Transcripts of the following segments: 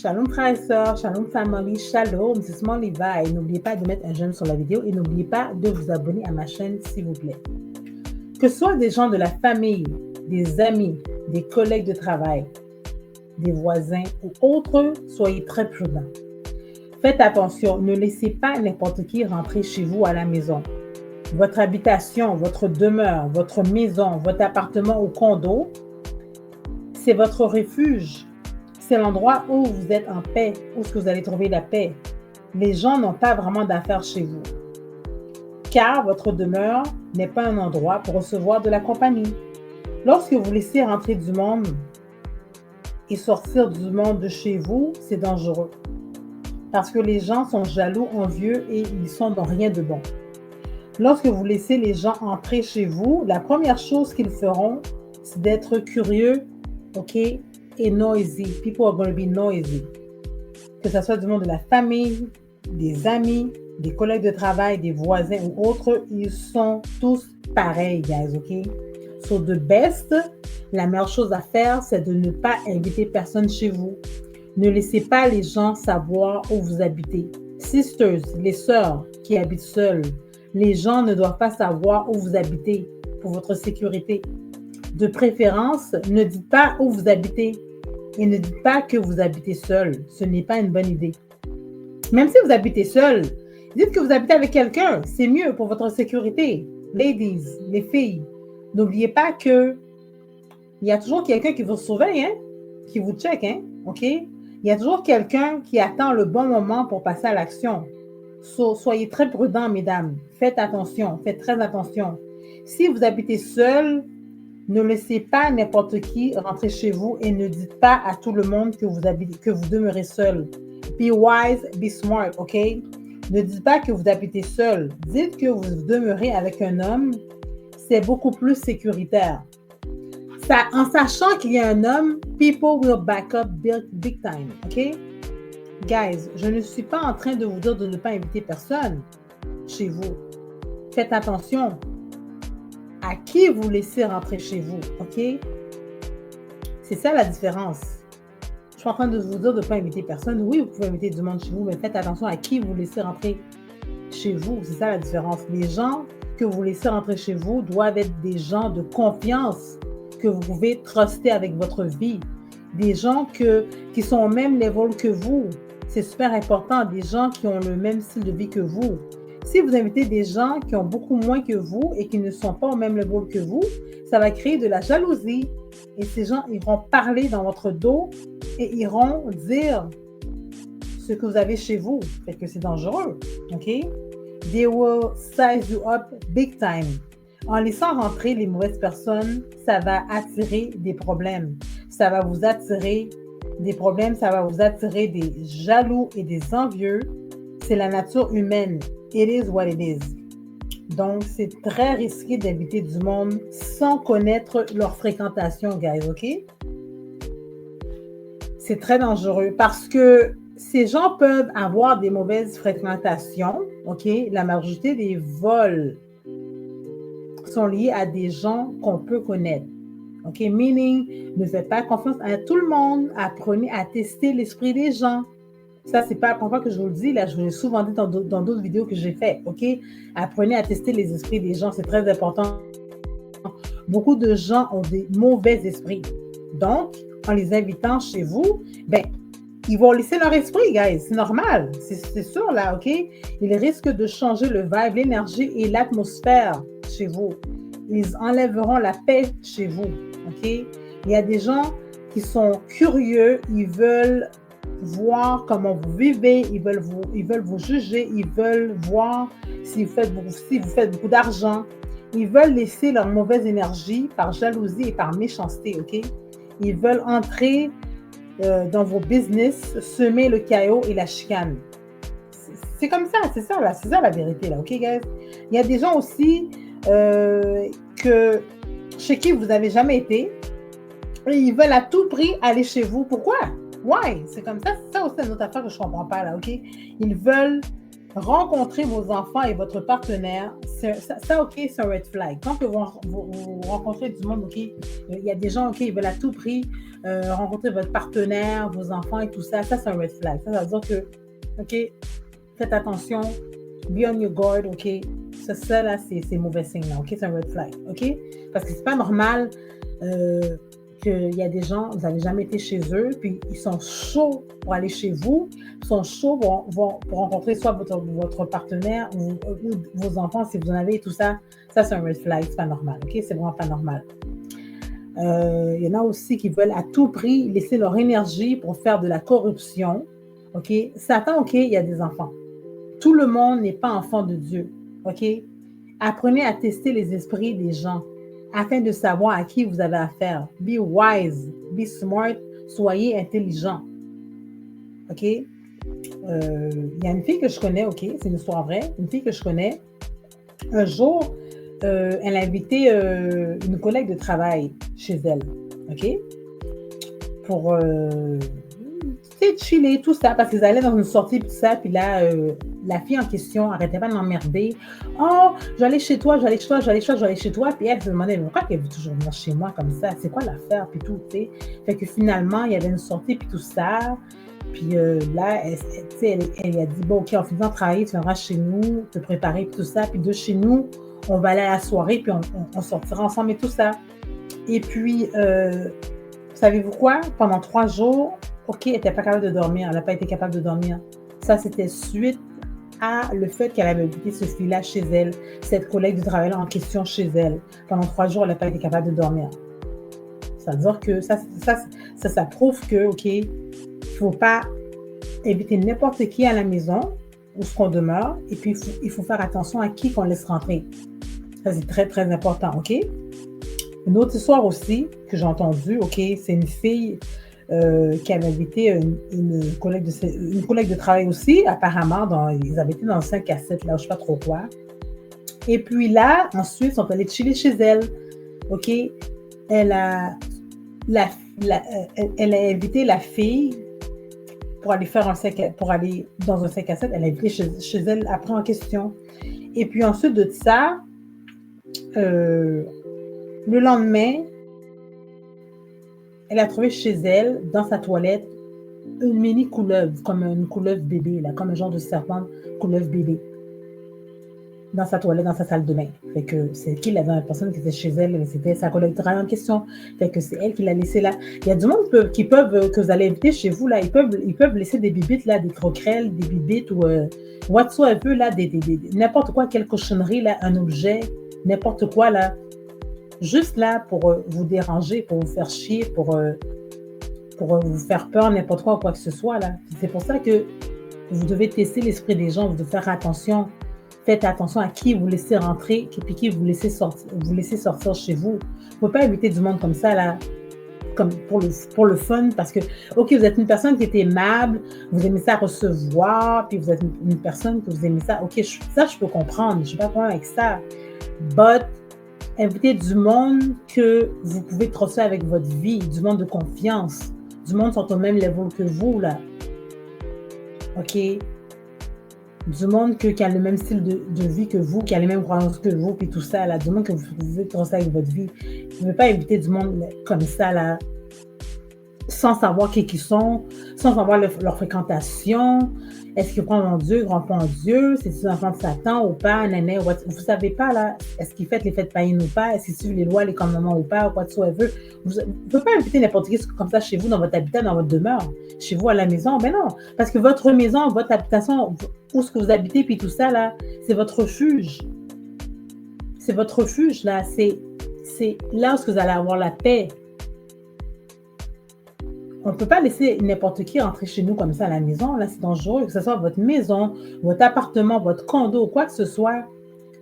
Shalom frères et sœurs, shalom family, shalom, c'est Small Levi. Et n'oubliez pas de mettre un j'aime sur la vidéo et n'oubliez pas de vous abonner à ma chaîne s'il vous plaît. Que ce soit des gens de la famille, des amis, des collègues de travail, des voisins ou autres, soyez très prudents. Faites attention, ne laissez pas n'importe qui rentrer chez vous à la maison. Votre habitation, votre demeure, votre maison, votre appartement ou condo, c'est votre refuge. C'est l'endroit où vous êtes en paix, où est-ce que vous allez trouver la paix. Les gens n'ont pas vraiment d'affaires chez vous, car votre demeure n'est pas un endroit pour recevoir de la compagnie. Lorsque vous laissez rentrer du monde et sortir du monde de chez vous, c'est dangereux, parce que les gens sont jaloux, envieux et ils sont dans rien de bon. Lorsque vous laissez les gens entrer chez vous, la première chose qu'ils feront, c'est d'être curieux, ok, et noisy. People are going to be noisy. Que ce soit du monde de la famille, des amis, des collègues de travail, des voisins ou autres, ils sont tous pareils, guys, ok? So the best, la meilleure chose à faire, c'est de ne pas inviter personne chez vous. Ne laissez pas les gens savoir où vous habitez. Sisters, les sœurs qui habitent seules, les gens ne doivent pas savoir où vous habitez pour votre sécurité. De préférence, ne dites pas où vous habitez et ne dites pas que vous habitez seul. Ce n'est pas une bonne idée. Même si vous habitez seul, dites que vous habitez avec quelqu'un. C'est mieux pour votre sécurité. Ladies, les filles, n'oubliez pas que il y a toujours quelqu'un qui vous surveille, hein, qui vous check, hein, ok? Il y a toujours quelqu'un qui attend le bon moment pour passer à l'action. Soyez très prudents, mesdames. Faites attention, faites très attention. Si vous habitez seul, ne laissez pas n'importe qui rentrer chez vous et ne dites pas à tout le monde que vous demeurez seul. Be wise, be smart, ok? Ne dites pas que vous habitez seul. Dites que vous demeurez avec un homme. C'est beaucoup plus sécuritaire. En sachant qu'il y a un homme, people will back up big time, ok? Guys, je ne suis pas en train de vous dire de ne pas inviter personne chez vous. Faites attention à qui vous laissez rentrer chez vous, ok? C'est ça la différence. Je suis en train de vous dire de ne pas inviter personne. Oui, vous pouvez inviter du monde chez vous, mais faites attention à qui vous laissez rentrer chez vous. C'est ça la différence. Les gens que vous laissez rentrer chez vous doivent être des gens de confiance que vous pouvez truster avec votre vie. Des gens qui sont au même level que vous. C'est super important. Des gens qui ont le même style de vie que vous. Si vous invitez des gens qui ont beaucoup moins que vous et qui ne sont pas au même level que vous, ça va créer de la jalousie. Et ces gens iront parler dans votre dos et iront dire ce que vous avez chez vous. Fait que c'est dangereux, ok? They will size you up big time. En laissant rentrer les mauvaises personnes, ça va attirer des problèmes. Ça va vous attirer des problèmes, ça va vous attirer des jaloux et des envieux. C'est la nature humaine. It is what it is. Donc, c'est très risqué d'inviter du monde sans connaître leur fréquentation, guys, ok? C'est très dangereux parce que ces gens peuvent avoir des mauvaises fréquentations, ok? La majorité des vols sont liés à des gens qu'on peut connaître. OK? Meaning, ne faites pas confiance à tout le monde. Apprenez à tester l'esprit des gens. Ça, c'est pas la première fois que je vous le dis. Là, je vous l'ai souvent dit dans d'autres vidéos que j'ai faites. OK? Apprenez à tester les esprits des gens. C'est très important. Beaucoup de gens ont des mauvais esprits. Donc, en les invitant chez vous, ben, ils vont laisser leur esprit, guys. C'est normal. C'est sûr, là, OK? Ils risquent de changer le vibe, l'énergie et l'atmosphère chez vous. Ils enlèveront la paix chez vous, OK? Il y a des gens qui sont curieux, ils veulent voir comment vous vivez, ils veulent vous juger, ils veulent voir si vous faites beaucoup d'argent. Ils veulent laisser leur mauvaise énergie par jalousie et par méchanceté, OK? Ils veulent entrer dans vos business, semer le chaos et la chicane. C'est comme ça, c'est ça la vérité, là, OK, guys? Il y a des gens aussi chez qui vous n'avez jamais été et ils veulent à tout prix aller chez vous. Pourquoi? Why? C'est comme ça. C'est ça aussi une autre affaire que je ne comprends pas, là, OK? Ils veulent Rencontrer vos enfants et votre partenaire, OK, c'est un red flag. Quand que vous rencontrez du monde, OK, il y a des gens, OK, ils veulent à tout prix rencontrer votre partenaire, vos enfants et tout ça, c'est un red flag. Ça veut dire que, OK, faites attention, be on your guard, OK, ça là, c'est mauvais signe, là, OK, c'est un red flag, OK? Parce que c'est pas normal qu'il y a des gens, vous n'avez jamais été chez eux, puis ils sont chauds pour aller chez vous, ils sont chauds pour rencontrer soit votre partenaire ou vos enfants, si vous en avez, tout ça. Ça, c'est un red flag, c'est pas normal, OK? C'est vraiment pas normal. Il y en a aussi qui veulent à tout prix laisser leur énergie pour faire de la corruption, OK? Satan, OK, il y a des enfants. Tout le monde n'est pas enfant de Dieu, OK? Apprenez à tester les esprits des gens afin de savoir à qui vous avez affaire. Be wise, be smart, soyez intelligent. OK? Il y a une fille que je connais, OK? C'est une histoire vraie. Une fille que je connais. Un jour, elle a invité une collègue de travail chez elle. OK? Pour chiller, tout ça, parce qu'ils allaient dans une sortie, tout ça, puis là, la fille en question arrêtait pas de m'emmerder. Oh, j'allais chez toi, j'allais chez toi, j'allais chez toi, j'allais chez toi, puis elle se demandait, mais pourquoi qu'elle veut toujours venir chez moi comme ça? C'est quoi l'affaire, puis tout, tu sais? Fait que finalement, il y avait une sortie, puis tout ça, puis là, elle a dit, bon, OK, en finissant de travailler, tu viendras chez nous, te préparer, puis tout ça, puis de chez nous, on va aller à la soirée, puis on sortira ensemble et tout ça. Et puis, savez-vous quoi? Pendant 3 jours, OK, elle n'était pas capable de dormir. Elle n'a pas été capable de dormir. Ça, c'était suite à le fait qu'elle avait invité ce fille-là chez elle, cette collègue de travail en question chez elle. Pendant 3 jours, elle n'a pas été capable de dormir. Ça veut dire que ça prouve que, OK, il ne faut pas inviter n'importe qui à la maison où ce qu'on demeure. Et puis, il faut faire attention à qui qu'on laisse rentrer. Ça, c'est très, très important, OK? Une autre histoire aussi que j'ai entendue, OK, c'est une fille qui avait invité une collègue de travail aussi, apparemment, ils habitaient dans le 5 à 7, là, je ne sais pas trop quoi. Et puis là, ensuite, ils sont allés chiller chez elle, OK? Elle a invité la fille pour aller dans un 5 à 7, elle a invité chez elle après en question. Et puis ensuite de ça, le lendemain, elle a trouvé chez elle, dans sa toilette, une mini couleuvre, comme une couleuvre bébé, là, comme un genre de serpent couleuvre bébé, dans sa toilette, dans sa salle de bain. Fait que c'est qui la dernière personne qui était chez elle, c'était sa collègue de travail en question. Fait que c'est elle qui l'a laissé là. Il y a du monde que vous allez inviter chez vous, là, ils peuvent laisser des bibites, là, des croquerelles, des bibites ou whatsoever, là, n'importe quoi, quelle cochonnerie, là, un objet, n'importe quoi, là. Juste là pour vous déranger, pour vous faire chier, pour vous faire peur, n'importe quoi ou quoi que ce soit. Là. C'est pour ça que vous devez tester l'esprit des gens, vous devez faire attention. Faites attention à qui vous laissez rentrer et qui vous laissez sortir chez vous. Vous ne pouvez pas éviter du monde comme ça, là, comme pour le fun, parce que, OK, vous êtes une personne qui est aimable, vous aimez ça recevoir, puis vous êtes une personne que vous aimez ça. OK, ça, je peux comprendre, je n'ai pas de problème avec ça. But, invitez du monde que vous pouvez trosser avec votre vie, du monde de confiance, du monde qui sont au même level que vous, là. OK? Du monde qui a le même style de vie que vous, qui a les mêmes croyances que vous, puis tout ça, là. Du monde que vous pouvez trosser avec votre vie. Vous ne pouvez pas inviter du monde comme ça, là, sans savoir qui ils sont, sans savoir leur fréquentation. Est-ce qu'ils croient en Dieu, croient pas en Dieu? C'est des enfants de Satan ou pas? Nané, vous ne savez pas, là, est-ce qu'ils fêtent les fêtes païennes ou pas? Est-ce qu'ils suivent les lois, les commandements ou pas? Ou quoi que ce soit. Vous ne pouvez pas inviter n'importe qui comme ça chez vous, dans votre habitat, dans votre demeure, chez vous à la maison. Ben non, parce que votre maison, votre habitation, où est-ce que vous habitez, puis tout ça, là, c'est votre refuge. C'est votre refuge, là. C'est là où vous allez avoir la paix. On ne peut pas laisser n'importe qui rentrer chez nous comme ça à la maison. Là, c'est dangereux. Que ce soit votre maison, votre appartement, votre condo, quoi que ce soit.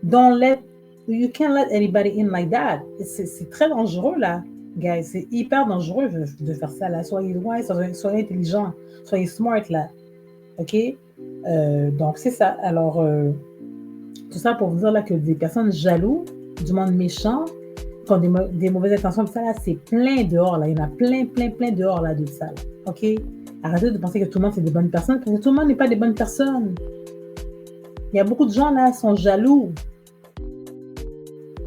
You can't let anybody in like that. C'est très dangereux, là, guys. C'est hyper dangereux de faire ça, là. Soyez loin, soyez intelligents, soyez smart, là. OK? Donc, c'est ça. Alors, tout ça pour vous dire, là, que des personnes jalouses, du monde méchant, qui ont des mauvaises intentions, ça, là, c'est plein dehors, là. Il y en a plein dehors, là, de ça, là. OK? Arrêtez de penser que tout le monde, c'est des bonnes personnes, parce que tout le monde n'est pas des bonnes personnes. Il y a beaucoup de gens, là, sont jaloux.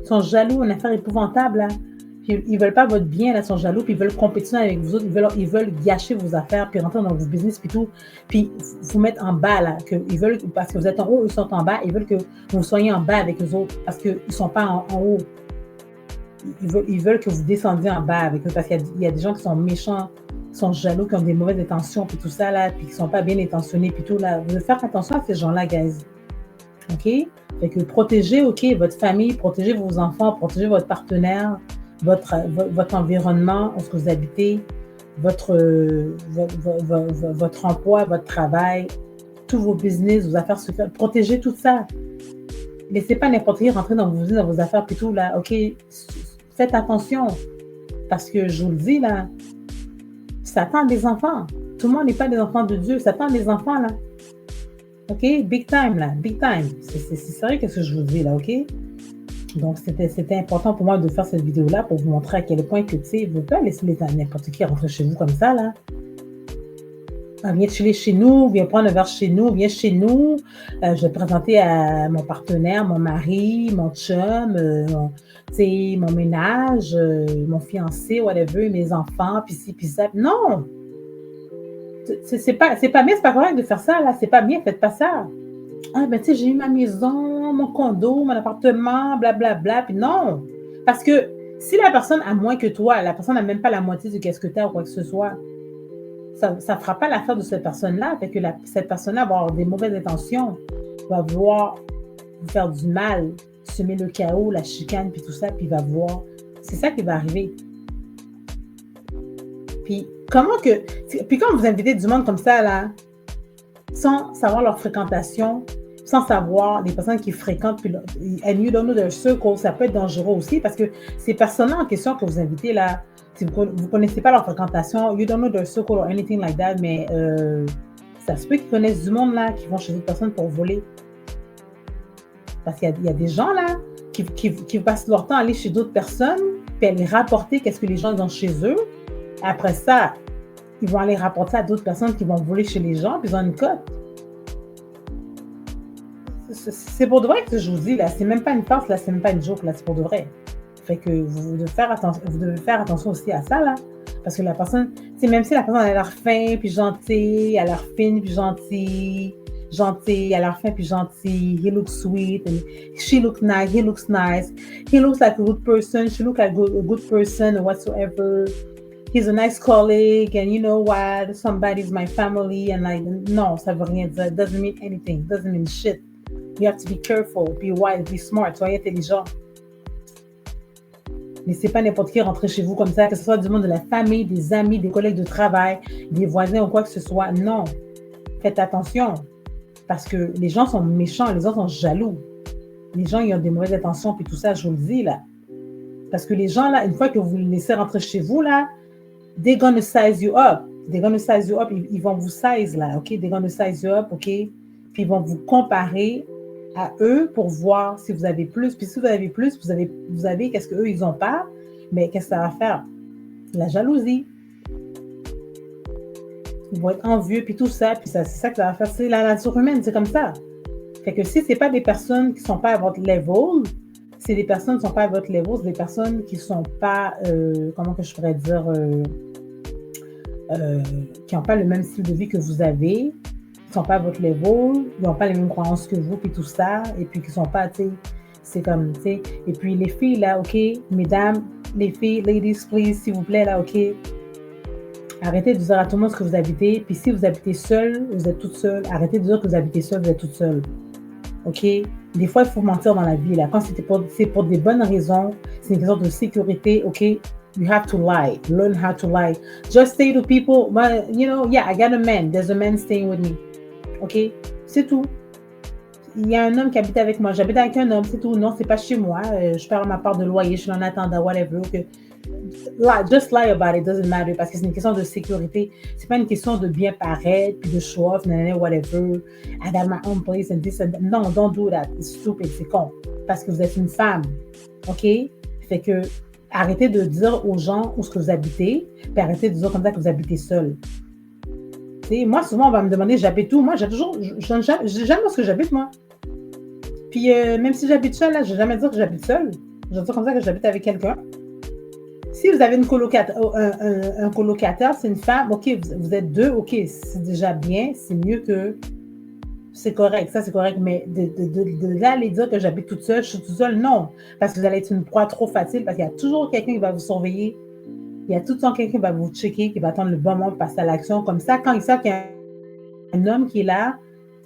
Ils sont jaloux, une affaire épouvantable, là. Puis ils veulent pas votre bien, là, ils sont jaloux, puis ils veulent compétitionner avec vous autres, ils veulent gâcher vos affaires, puis rentrer dans vos business, puis tout, puis vous mettre en bas, là, ils veulent, parce que vous êtes en haut, ils sont en bas, ils veulent que vous soyez en bas avec eux autres, parce qu'ils ne sont pas en haut. Ils veulent que vous descendiez en bas avec eux, parce qu'il y a des gens qui sont méchants, qui sont jaloux, qui ont des mauvaises intentions, puis tout ça, là, puis qui ne sont pas bien intentionnés, puis tout, là. Vous devez faire attention à ces gens-là, guys. OK? Fait que protégez, OK, votre famille, protégez vos enfants, protégez votre partenaire, votre environnement, où est-ce que vous habitez, votre emploi, votre travail, tous vos business, vos affaires secrètes. Protégez tout ça. Laissez pas n'importe qui rentrer dans vos affaires, puis tout, là. OK? Faites attention. Parce que je vous le dis, là, Satan a des enfants. Tout le monde n'est pas des enfants de Dieu. Satan a des enfants, là. OK? Big time, là. Big time. C'est sérieux ce que je vous dis, là, OK? Donc, c'était important pour moi de faire cette vidéo-là pour vous montrer à quel point que, tu sais, vous ne pouvez pas laisser n'importe qui rentrer chez vous comme ça, là. Viens chiller chez nous, viens prendre un verre chez nous, viens chez nous. Je vais te présenter à mon partenaire, mon mari, mon chum, mon ménage, mon fiancé, whatever, mes enfants, puis ci, puis ça. Non! C'est pas bien, c'est pas correct de faire ça, là. C'est pas bien, faites pas ça. Ah, ben, tu sais, j'ai eu ma maison, mon condo, mon appartement, blablabla. Puis non! Parce que si la personne a moins que toi, la personne n'a même pas la moitié de ce que tu as ou quoi que ce soit, ça ne fera pas l'affaire de cette personne-là. Fait que cette personne-là va avoir des mauvaises intentions, va vouloir vous faire du mal, semer le chaos, la chicane, puis tout ça, puis va voir. C'est ça qui va arriver. Puis quand vous invitez du monde comme ça, là, sans savoir leur fréquentation, sans savoir les personnes qui fréquentent, puis and you don't know their circle, ça peut être dangereux aussi, parce que ces personnes-là en question que vous invitez, là, si vous ne connaissez pas leur fréquentation, you don't know their circle or anything like that, mais ça se peut qu'ils connaissent du monde, là, qui vont chez d'autres personnes pour voler. Parce qu'il y a des gens, là, qui passent leur temps à aller chez d'autres personnes, puis aller rapporter qu'est-ce que les gens ont chez eux. Après ça, ils vont aller rapporter à d'autres personnes qui vont voler chez les gens, puis ils ont une cote. C'est pour de vrai que je vous dis, là, c'est même pas une farce, là, c'est même pas une joke, là, c'est pour de vrai. Fait que vous devez faire attention aussi à ça, là. Parce que la personne, même si la personne a l'air fin, puis gentille, elle a l'air fine, puis gentille, elle a l'air fin, puis gentille, he looks sweet, and she looks nice, he looks nice, he looks like a good person, she looks like a good person, or whatsoever. He's a nice colleague, and you know what, somebody's my family, and like, non, ça veut rien dire, it doesn't mean anything, it doesn't mean shit. You have to be careful, be wise, be smart, soyez intelligent. Laissez pas n'importe qui rentrer chez vous comme ça, que ce soit du monde de la famille, des amis, des collègues de travail, des voisins ou quoi que ce soit. Non. Faites attention. Parce que les gens sont méchants, les gens sont jaloux. Les gens, ils ont des mauvaises intentions, puis tout ça, je vous le dis, là. Parce que les gens, là, une fois que vous les laissez rentrer chez vous, là, they're gonna size you up. They're gonna size you up. Ils vont vous size, là, OK? They're gonna size you up, OK? Puis ils vont vous comparer à eux pour voir si vous avez plus. Puis si vous avez plus, vous avez qu'est-ce qu'eux, ils n'ont pas. Mais qu'est-ce que ça va faire? La jalousie. Ils vont être envieux, puis tout ça. Puis c'est ça que ça va faire. C'est la nature humaine, c'est comme ça. Fait que si ce n'est pas des personnes qui ne sont pas à votre level, c'est des personnes qui ne sont pas à votre level, c'est des personnes qui ne sont pas, comment que je pourrais dire, qui n'ont pas le même style de vie que vous avez, qui ne sont pas à votre level, ils n'ont pas les mêmes croyances que vous, puis tout ça, et puis qui ne sont pas, tu sais, c'est comme, tu sais, et puis les filles, là, OK, mesdames, les filles, ladies, please, s'il vous plaît, là, OK, arrêtez de dire à tout le monde ce que vous habitez, puis si vous habitez seul, vous êtes toute seule, arrêtez de dire que vous habitez seul, vous êtes toute seule, OK? Des fois, il faut mentir dans la vie, là, quand c'est pour des bonnes raisons, c'est une question de sécurité, OK? You have to lie, learn how to lie. Just say to people, well, you know, yeah, I got a man, there's a man staying with me. OK? C'est tout. Il y a un homme qui habite avec moi. J'habite avec un homme, c'est tout. Non, c'est pas chez moi. Je perds ma part de loyer, je suis en attendant, whatever. Okay. Just lie about it, doesn't matter. Parce que c'est une question de sécurité. C'est pas une question de bien paraître, puis de show off, whatever. I got my own place and this and that. Non, don't do that. It's stupid, c'est con. Parce que vous êtes une femme. OK? Fait que arrêtez de dire aux gens où ce que vous habitez, puis arrêtez de dire comme ça que vous habitez seul. Moi, souvent, on va me demander, j'habite où? Moi, j'ai jamais ce que j'habite, moi. Puis, même si j'habite seule, là, je ne vais jamais dire que j'habite seule. Je vais dire comme ça que j'habite avec quelqu'un. Si vous avez un colocataire, c'est une femme, OK, vous êtes deux, OK, c'est déjà bien, c'est mieux que... C'est correct, ça c'est correct, mais de là aller dire que j'habite toute seule, je suis toute seule, non. Parce que vous allez être une proie trop facile, parce qu'il y a toujours quelqu'un qui va vous surveiller. Il y a tout le temps quelqu'un qui va vous checker, qui va attendre le bon moment pour passer à l'action. Comme ça, quand ils savent qu'il y a un homme qui est là,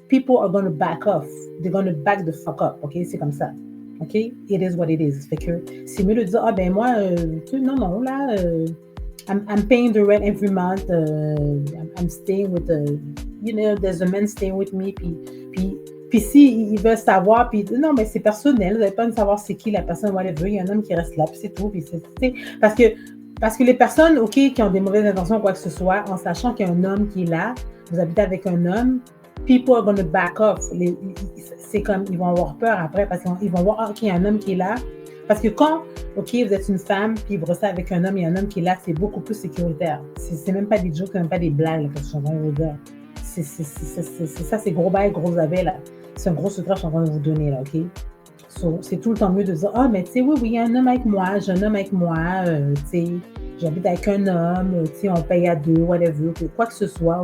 people are going to back off. They're going to back the fuck up. OK? C'est comme ça. OK? It is what it is. Fait que c'est mieux de dire, ah ben moi, non, là, I'm paying the rent every month. I'm staying with there's a man staying with me. Puis si ils veulent savoir, puis non, mais c'est personnel. Vous n'avez pas besoin de savoir c'est qui la personne, whatever. Il y a un homme qui reste là, puis c'est tout. Puis parce que les personnes, OK, qui ont des mauvaises intentions, quoi que ce soit, en sachant qu'il y a un homme qui est là, vous habitez avec un homme, people are going to back off. C'est comme, ils vont avoir peur après parce qu'ils vont voir, OK, il y a un homme qui est là. Parce que quand, OK, vous êtes une femme, puis vous restez avec un homme, il y a un homme qui est là, c'est beaucoup plus sécuritaire. C'est même pas des jokes, c'est même pas des blagues, que je suis en train de vous dire. C'est ça, c'est gros bail, gros abeille, là. C'est un gros secret que je suis en train de vous donner, là, OK? So, c'est tout le temps mieux de dire, ah, mais tu sais, oui, il y a un homme avec moi, j'ai un homme avec moi, tu sais, j'habite avec un homme, tu sais, on paye à deux, whatever, quoi que ce soit,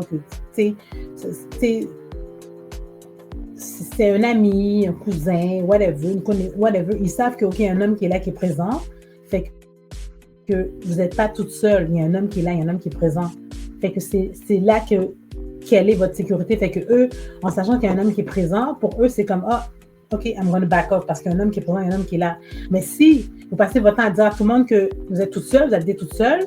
tu sais, c'est un ami, un cousin, whatever, ils savent qu'il y a un homme qui est là, qui est présent, fait que vous n'êtes pas toute seule, il y a un homme qui est là, il y a un homme qui est présent, fait que c'est là quelle est votre sécurité, fait que eux, en sachant qu'il y a un homme qui est présent, pour eux, c'est comme, ah, OK, I'm going to back off parce qu'il y a un homme qui est présent, il y a un homme qui est là. Mais si vous passez votre temps à dire à tout le monde que vous êtes toute seule, vous habitez toute seule,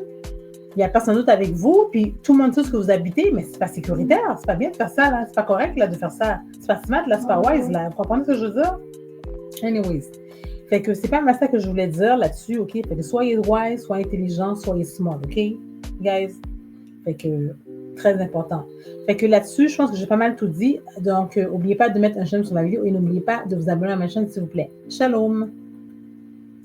il n'y a personne d'autre avec vous, puis tout le monde sait ce que vous habitez, mais c'est pas sécuritaire, c'est pas bien de faire ça, là. C'est pas correct, là, de faire ça. C'est pas smart, là, c'est pas wise, là. Vous comprenez ce que je veux dire? Anyways. Fait que c'est pas mal ça que je voulais dire là-dessus, OK? Fait que soyez wise, soyez intelligent, soyez smart, OK? Guys? Fait que très important. Fait que là-dessus, je pense que j'ai pas mal tout dit. Donc, n'oubliez pas de mettre un j'aime sur la vidéo et n'oubliez pas de vous abonner à ma chaîne, s'il vous plaît. Shalom!